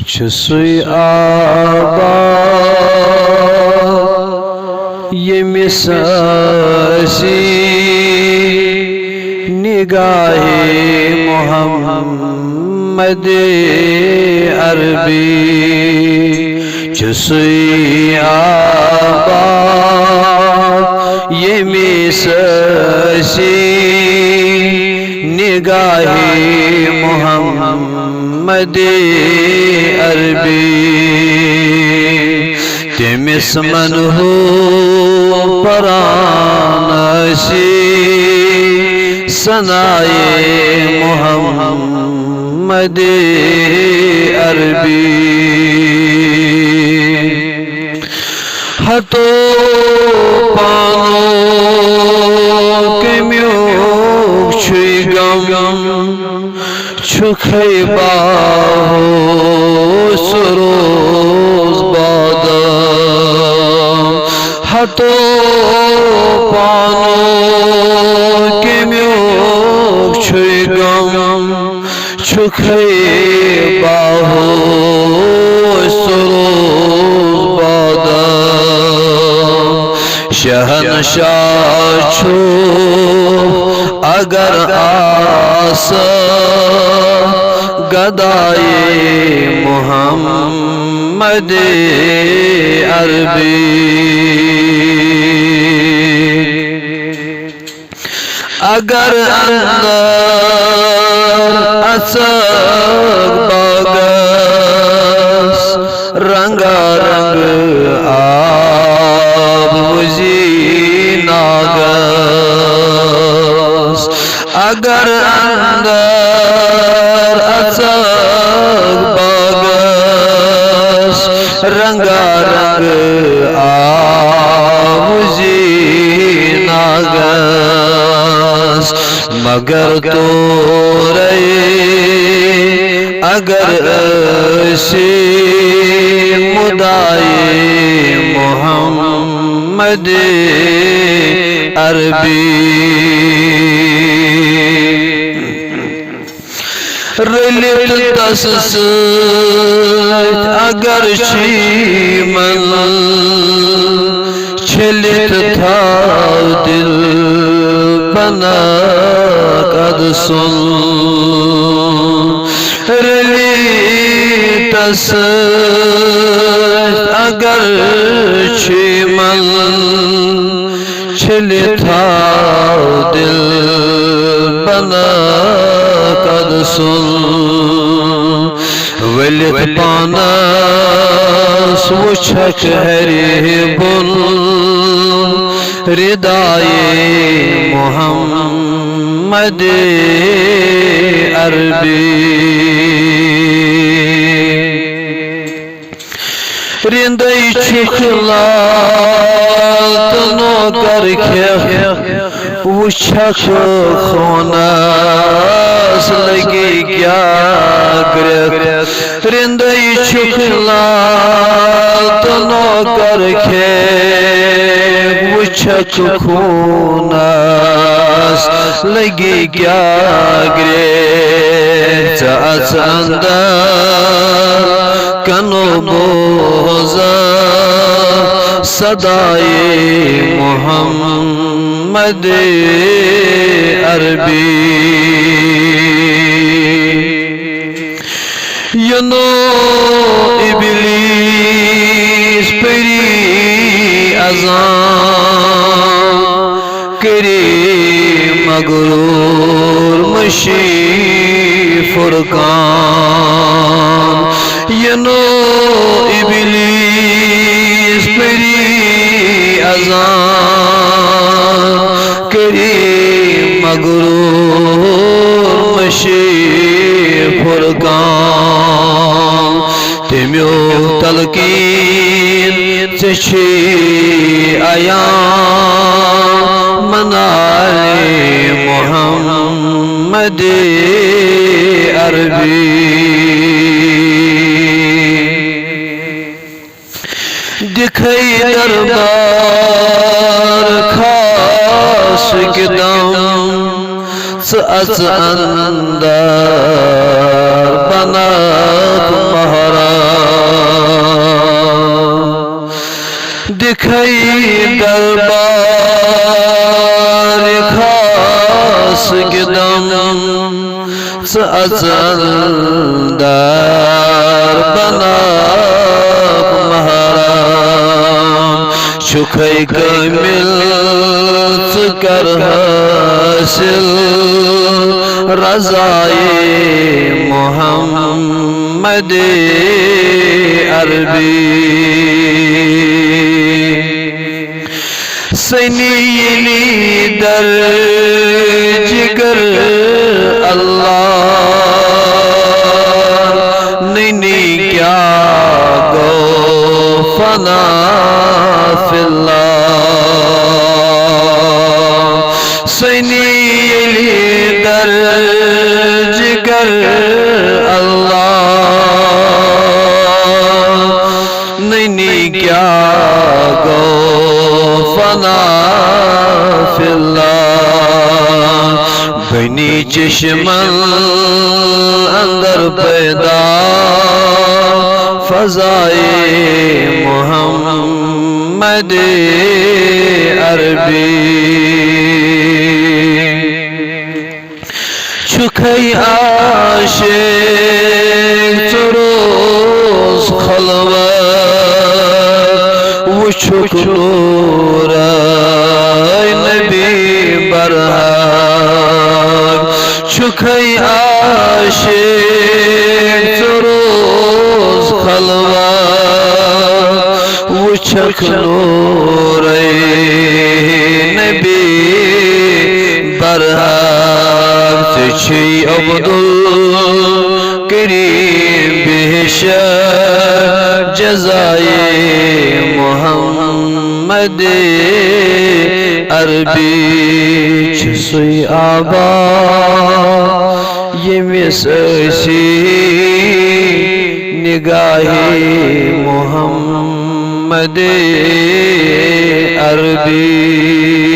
چھُسُے آباد ییٚمِس ٲسی نِگاہِ محمد عربی چھُسُے آباد ییٚمِس ٲسی نِگاہِ محمد عربی تٔمِس منہوٗ پران ٲسی ثنائے محمد عربی ہتو پانو کمیوک چھُے غم چھُکھے باہو سروز بادام ہتو پانو کمیوک چھُے غم چھُکھے باہو سروز بادام شہنشاہ چھُ اگر آسا گدائے محمد عربی اگر اندر اچھک باغس رنگا رنگ آب وزی ناگس اگر اندر اچھک باغس رنگا رنگ آب وزی ناگس مگر تورے اگر ٲسی مدعے محمد عربی رٔلِتھ تس سۭتۍ اگر چیٖمن چھٔلِتھ تھاو دِل بناک ادسُن رٔلِتھ تس سۭتۍ اگر چیٖمن چھٔلِتھ تھاو دِل بناک ادسُن ؤلِتھ پانس وٕچھکھ ہرِ بۄن ردائے محمد عربی رِنٛدَے چھُکھ لال تہٕ نوکر کھٮ۪کھ وٕچھکھ خوٗنس لگے کیٛاہ گرٛٮ۪کھ رِنٛدَے چھُکھ لال تہٕ نوکر کھٮ۪کھ وٕچھکھ خوٗنس لگے کیٛاہ گرٛٮ۪کھ ژٕ اژ اندر کنو بوزا صدائے محمد عربی ینو ابلیس پری اذان کری مغرور مشی فرقان ینو ابلیس پری اذان کری مغرور مشی فرقان تمیو تلقین ژےٚ چھے عیان منائے محمد عربی دکھے دربار خاص قدم ژٕ اژ اندر بنات مہراز دکھائی دربار خاص گدم ازل در بنا مہرام شکھائی کامل کر حاصل رضائے محمد عربی سنیلی در جگر اللہ نینی کیا گو فنا فی اللہ سنیلی در جگر اللہ نینی کیا گو فنا فی اللہ بنی چشمن اندر پیدا فضائے محمد عربی چکھئی عاشق چروز خلوت وچھک نور نبی برحق چکھئی عاشق چروز خلوت وچھک نور نبی برحق تچھی عبدالکریم بہشت جزائے محمد عربی چسوی آبا یمیس ایسی نگاہی محمد عربی